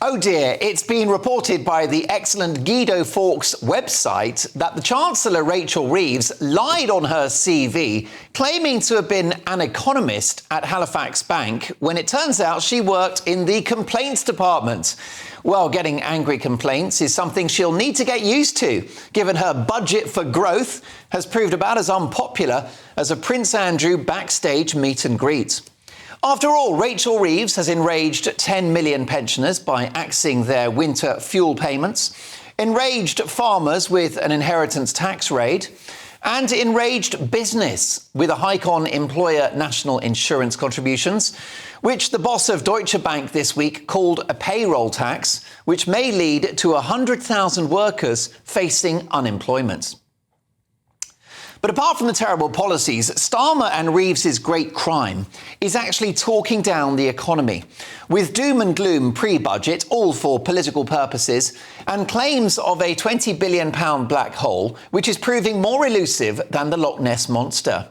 Oh dear, it's been reported by the excellent Guido Fawkes website that the Chancellor Rachel Reeves lied on her CV, claiming to have been an economist at Halifax Bank when it turns out she worked in the complaints department. Well, getting angry complaints is something she'll need to get used to, given her budget for growth has proved about as unpopular as a Prince Andrew backstage meet and greet. After all, Rachel Reeves has enraged 10 million pensioners by axing their winter fuel payments, enraged farmers with an inheritance tax raid, and enraged business with a hike on employer national insurance contributions, which the boss of Deutsche Bank this week called a payroll tax, which may lead to 100,000 workers facing unemployment. But apart from the terrible policies, Starmer and Reeves's great crime is actually talking down the economy, with doom and gloom pre-budget, all for political purposes, and claims of a £20 billion black hole, which is proving more elusive than the Loch Ness Monster.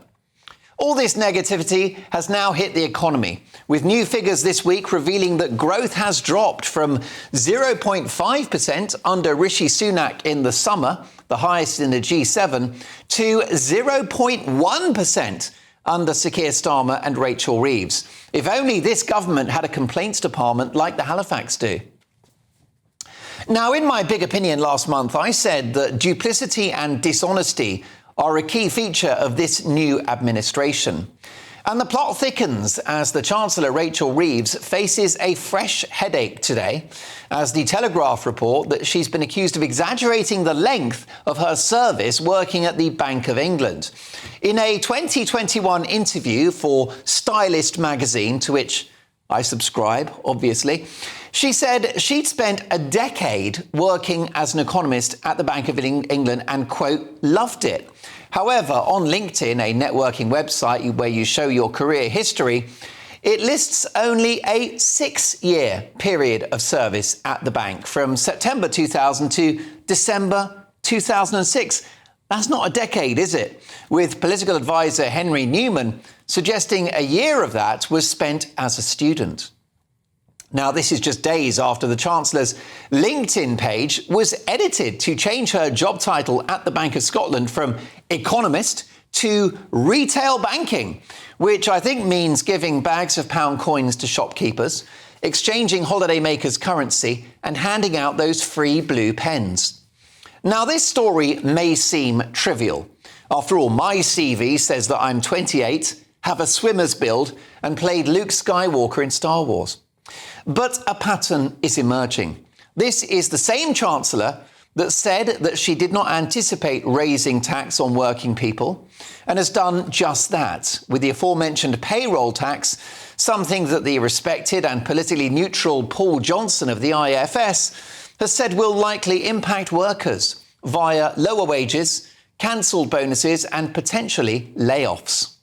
All this negativity has now hit the economy, with new figures this week revealing that growth has dropped from 0.5% under Rishi Sunak in the summer, the highest in the G7, to 0.1% under Sir Keir Starmer and Rachel Reeves. If only this government had a complaints department like the Halifax do. Now, in my big opinion last month, I said that duplicity and dishonesty are a key feature of this new administration. And the plot thickens as the Chancellor Rachel Reeves faces a fresh headache today, as the Telegraph report that she's been accused of exaggerating the length of her service working at the Bank of England. In a 2021 interview for Stylist magazine, to which I subscribe, obviously, she said she'd spent a decade working as an economist at the Bank of England and, quote, loved it. However, on LinkedIn, a networking website where you show your career history, it lists only a 6-year period of service at the bank from September 2000 to December 2006. That's not a decade, is it? With political advisor Henry Newman suggesting a year of that was spent as a student. Now, this is just days after the Chancellor's LinkedIn page was edited to change her job title at the Bank of Scotland from economist to retail banking, which I think means giving bags of pound coins to shopkeepers, exchanging holidaymakers' currency, and handing out those free blue pens. Now, this story may seem trivial. After all, my CV says that I'm 28, have a swimmer's build, and played Luke Skywalker in Star Wars. But a pattern is emerging. This is the same Chancellor that said that she did not anticipate raising tax on working people and has done just that with the aforementioned payroll tax, something that the respected and politically neutral Paul Johnson of the IFS has said will likely impact workers via lower wages, cancelled bonuses and potentially layoffs.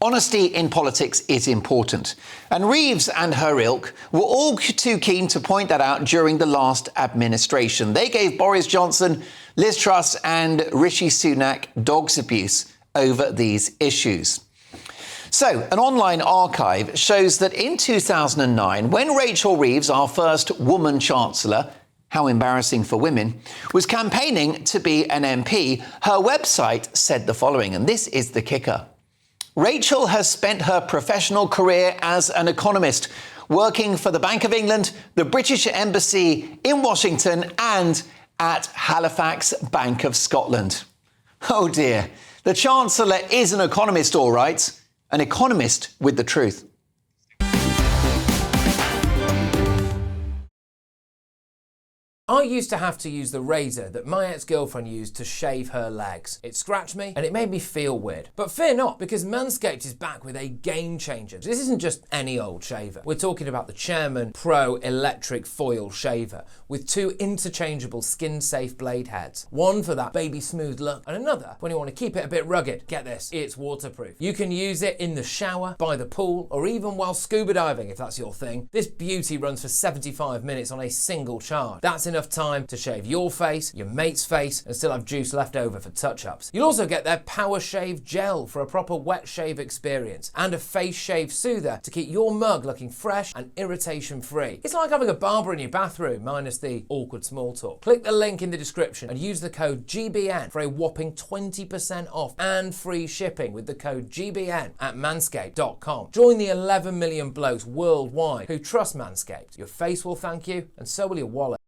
Honesty in politics is important, and Reeves and her ilk were all too keen to point that out during the last administration. They gave Boris Johnson, Liz Truss and Rishi Sunak dog's abuse over these issues. So, an online archive shows that in 2009, when Rachel Reeves, our first woman Chancellor, how embarrassing for women, was campaigning to be an MP, her website said the following, and this is the kicker. Rachel has spent her professional career as an economist, working for the Bank of England, the British Embassy in Washington and at Halifax Bank of Scotland. Oh dear, the Chancellor is an economist, all right, an economist with the truth. I used to have to use the razor that my ex-girlfriend used to shave her legs. It scratched me and it made me feel weird. But fear not, because Manscaped is back with a game changer. This isn't just any old shaver. We're talking about the Chairman Pro Electric Foil Shaver with 2 interchangeable skin-safe blade heads. One for that baby smooth look and another when you want to keep it a bit rugged. Get this, it's waterproof. You can use it in the shower, by the pool, or even while scuba diving if that's your thing. This beauty runs for 75 minutes on a single charge. That's in enough time to shave your face, your mate's face, and still have juice left over for touch-ups. You'll also get their Power Shave Gel for a proper wet shave experience, and a face shave soother to keep your mug looking fresh and irritation-free. It's like having a barber in your bathroom, minus the awkward small talk. Click the link in the description and use the code GBN for a whopping 20% off and free shipping with the code GBN at manscaped.com. Join the 11 million blokes worldwide who trust Manscaped. Your face will thank you, and so will your wallet.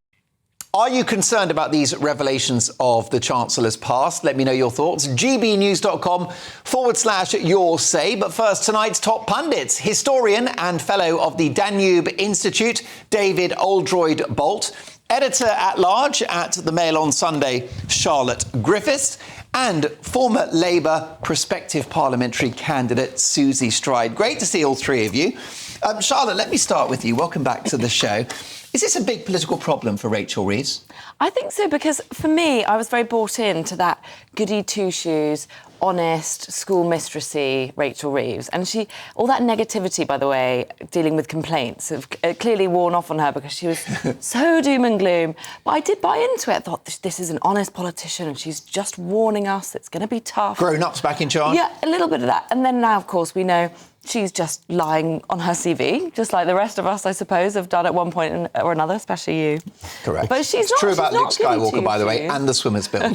Are you concerned about these revelations of the Chancellor's past? Let me know your thoughts. gbnews.com/your say. But first, tonight's top pundits, historian and fellow of the Danube Institute, David Oldroyd-Bolt, editor-at-large at The Mail on Sunday, Charlotte Griffiths, and former Labour prospective parliamentary candidate, Susie Stride. Great to see all three of you. Charlotte, let me start with you. Welcome back to the show. Is this a big political problem for Rachel Reeves? I think so, because for me, I was very bought into that goody two-shoes, honest, school mistressy Rachel Reeves. And all that negativity, by the way, dealing with complaints, have clearly worn off on her because she was so doom and gloom. But I did buy into it. I thought, this is an honest politician and she's just warning us it's going to be tough. Grown-ups back in charge? Yeah, a little bit of that. And then now, of course, we know she's just lying on her CV, just like the rest of us, I suppose, have done at one point or another, especially you. Correct. But she's not. True about Luke Skywalker, by the way, two-shoes. and the swimmer's bill.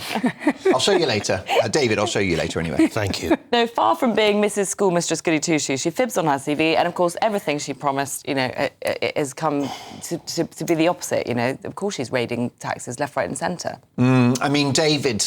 I'll show you later. David, I'll show you later anyway. Thank you. No, far from being Mrs. Schoolmistress Goody Two-Shoes, she fibs on her CV, and of course everything she promised, it has come to be the opposite. Of course she's raiding taxes left, right, and centre. I mean, David,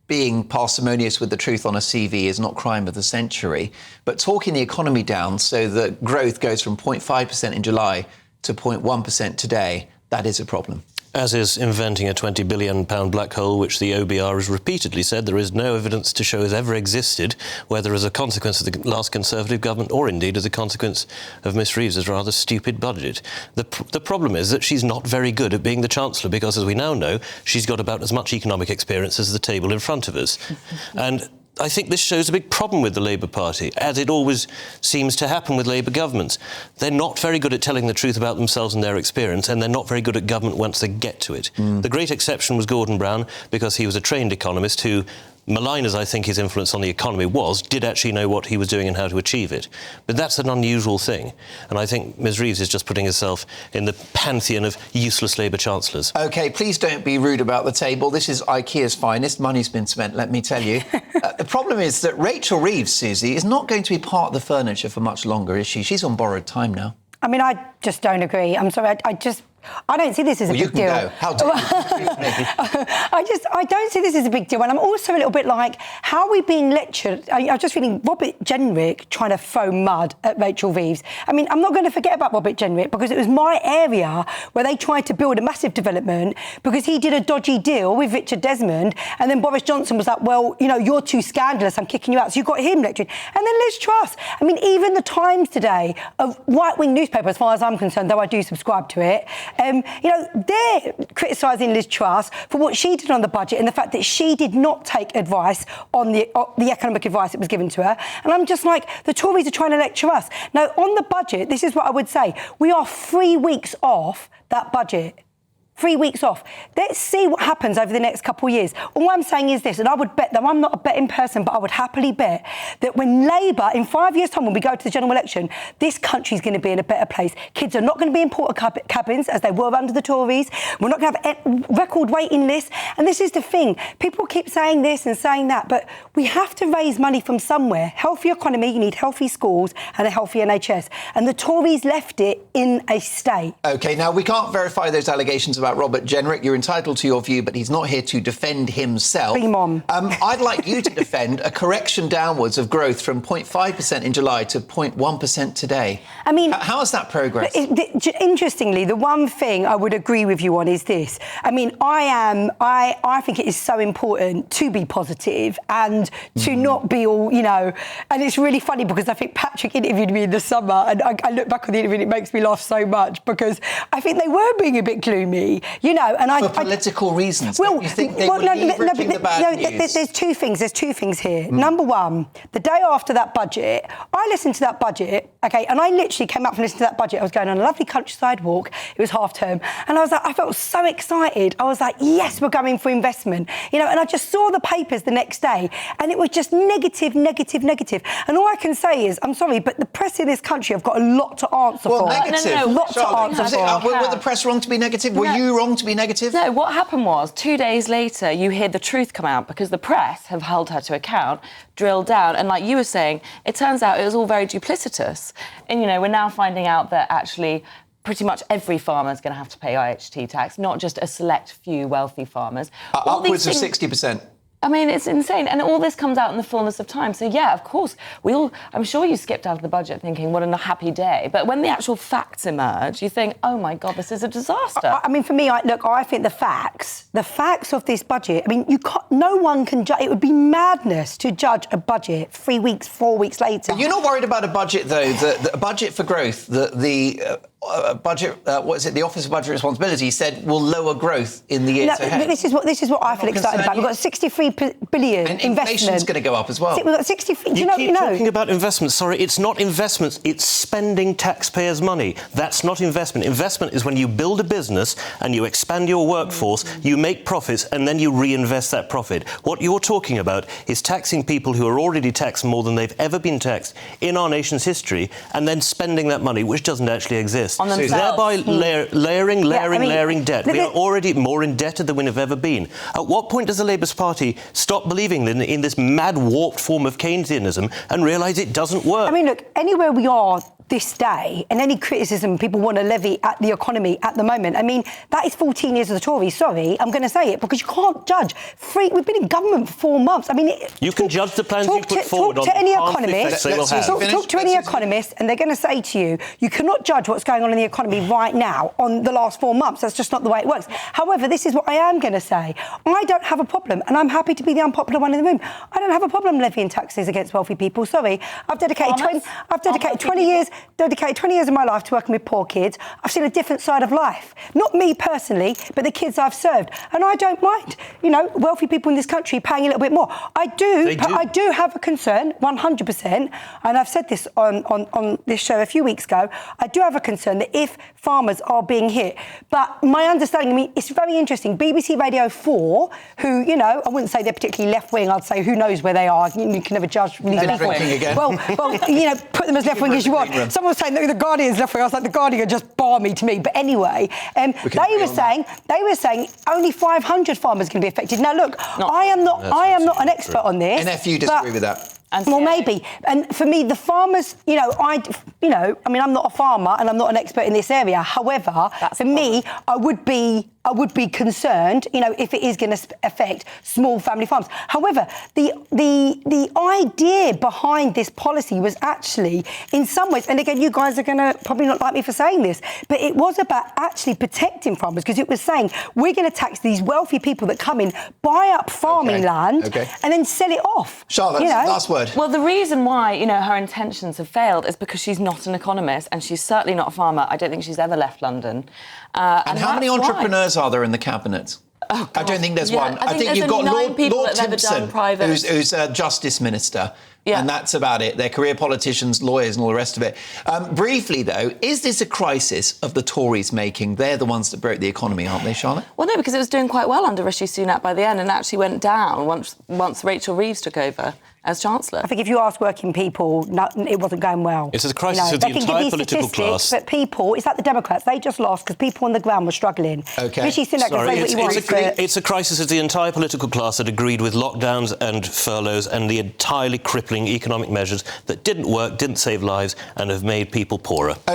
being parsimonious with the truth on a CV is not crime of the century, but talking the economy down so that growth goes from 0.5% in July to 0.1% today, that is a problem. As is inventing a £20 billion black hole, which the OBR has repeatedly said there is no evidence to show has ever existed, whether as a consequence of the last Conservative government or indeed as a consequence of Miss Reeves' rather stupid budget. The problem is that she's not very good at being the Chancellor because, as we now know, she's got about as much economic experience as the table in front of us. And I think this shows a big problem with the Labour Party, as it always seems to happen with Labour governments. They're not very good at telling the truth about themselves and their experience, and they're not very good at government once they get to it. The great exception was Gordon Brown, because he was a trained economist who, malign as I think his influence on the economy was, did actually know what he was doing and how to achieve it. But that's an unusual thing, and I think Ms Reeves is just putting herself in the pantheon of useless Labour chancellors. OK, please don't be rude about the table. This is IKEA's finest. Money's been spent, let me tell you. The problem is that Rachel Reeves, Susie, is not going to be part of the furniture for much longer, is she? She's on borrowed time now. I mean, I just don't agree. I'm sorry, I don't see this as a big deal. Go. How dare you? I don't see this as a big deal. And I'm also a little bit like, how are we being lectured? I was just feeling Robert Jenrick trying to throw mud at Rachel Reeves. I mean, I'm not going to forget about Robert Jenrick because it was my area where they tried to build a massive development because he did a dodgy deal with Richard Desmond. And then Boris Johnson was like, well, you're too scandalous, I'm kicking you out. So you got him lectured. And then Liz Truss. I mean, even the Times today, a right-wing newspaper, as far as I'm concerned, though I do subscribe to it, they're criticising Liz Truss for what she did on the budget and the fact that she did not take advice on the economic advice that was given to her. And I'm just like, the Tories are trying to lecture us. Now, on the budget, this is what I would say. We are 3 weeks off that budget. 3 weeks off. Let's see what happens over the next couple of years. All I'm saying is this, and I would bet, though I'm not a betting person, but I would happily bet that when Labour, in 5 years' time, when we go to the general election, this country's going to be in a better place. Kids are not going to be in porter cabins, as they were under the Tories. We're not going to have record waiting lists. And this is the thing. People keep saying this and saying that, but we have to raise money from somewhere. Healthy economy, you need healthy schools and a healthy NHS. And the Tories left it in a state. OK, now, we can't verify those allegations about Robert Jenrick. You're entitled to your view, but he's not here to defend himself. Bring him on. I'd like you to defend a correction downwards of growth from 0.5% in July to 0.1% today. I mean, how is that progress? Interestingly, the one thing I would agree with you on is this. I mean, I think it is so important to be positive and to not be all, and it's really funny because I think Patrick interviewed me in the summer and I look back on the interview and it makes me laugh so much because I think they were being a bit gloomy. sorry, you know, and for political reasons. Well, don't you think they were leveraging the bad news? There's two things. There's two things here. Number one, the day after that budget, I listened to that budget, okay, and I literally came up from listening to that budget. I was going on a lovely countryside walk. It was half term, and I was like, I felt so excited. I was like, yes, we're going for investment, you know. And I just saw the papers the next day, and it was just negative. And all I can say is, I'm sorry, but the press in this country have got a lot to answer for. Negative. No, lot to answer for. Were the press wrong to be negative? Were you wrong to be negative? No, what happened was 2 days later you hear the truth come out because the press have held her to account, drilled down, and like you were saying, it turns out it was all very duplicitous. And, you know, we're now finding out that actually pretty much every farmer is going to have to pay IHT tax, not just a select few wealthy farmers. Upwards of 60%. I mean, it's insane. And all this comes out in the fullness of time. So, yeah, of course, I'm sure you skipped out of the budget thinking, what a happy day. But when the actual facts emerge, you think, oh, my God, this is a disaster. I mean, for me, I think the facts of this budget, I mean, no one can judge. It would be madness to judge a budget 3 weeks, 4 weeks later. But you're not worried about a budget, though, a budget for growth, the the Office of Budget Responsibility said will lower growth in the years ahead. This is what I feel excited about. We've got 63 billion and investment. Inflation's going to go up as well. We've got 63. You keep talking about investments. Sorry, it's not investments. It's spending taxpayers' money. That's not investment. Investment is when you build a business and you expand your workforce, you make profits, and then you reinvest that profit. What you're talking about is taxing people who are already taxed more than they've ever been taxed in our nation's history, and then spending that money, which doesn't actually exist. On themselves. Thereby layering debt. We are already more indebted than we've ever been. At what point does the Labour Party stop believing in this mad, warped form of Keynesianism and realise it doesn't work? I mean, look, anywhere we are this day, and any criticism people want to levy at the economy at the moment, I mean, that is 14 years of the Tories. Sorry, I'm going to say it, because you can't judge. We've been in government for 4 months. I mean... You can judge the plans you put forward on to any the economist. Talk to any economist, and they're going to say to you, you cannot judge what's going on in the economy right now on the last 4 months. That's just not the way it works. However, this is what I am going to say. I don't have a problem, and I'm happy to be the unpopular one in the room. I don't have a problem levying taxes against wealthy people. Sorry, I've dedicated 20 years of my life to working with poor kids. I've seen a different side of life. Not me personally, but the kids I've served. And I don't mind, you know, wealthy people in this country paying a little bit more. I do have a concern, 100%, and I've said this on this show a few weeks ago. I do have a concern that if farmers are being hit, but my understanding, I mean, it's very interesting. BBC Radio 4, who, you know, I wouldn't say they're particularly left-wing. I'd say who knows where they are. You can never judge. Again. Well, you know, put them as left-wing as you want. Someone was saying that the Guardian's left-wing. I was like, the Guardian just balmy to me. But anyway, they were saying only 500 farmers can be affected. Now, look, I am not an expert on this. NFU disagree with that. Well, maybe. And for me, the farmers, I mean, I'm not a farmer and I'm not an expert in this area. However, for me, I would be concerned, if it is going to affect small family farms. However, the idea behind this policy was actually, in some ways, and again, you guys are going to probably not like me for saying this, but it was about actually protecting farmers, because it was saying we're going to tax these wealthy people that come in, buy up farming land, and then sell it off. Charlotte, last word. Well, the reason why, her intentions have failed is because she's not an economist and she's certainly not a farmer. I don't think she's ever left London. And how many entrepreneurs are there in the cabinet? Oh, I don't think there's one. I think you've got Lord Timpson, who's a justice minister. Yeah. And that's about it. They're career politicians, lawyers and all the rest of it. Briefly, though, is this a crisis of the Tories making? They're the ones that broke the economy, aren't they, Charlotte? Well, no, because it was doing quite well under Rishi Sunak by the end and actually went down once Rachel Reeves took over as Chancellor. I think if you ask working people, it wasn't going well. It's a crisis of the entire political class. But people, it's like the Democrats, they just lost because people on the ground were struggling. OK. Rishi Sunak can say what he wants. It's a crisis of the entire political class that agreed with lockdowns and furloughs and the entirely crippling economic measures that didn't work, didn't save lives and have made people poorer.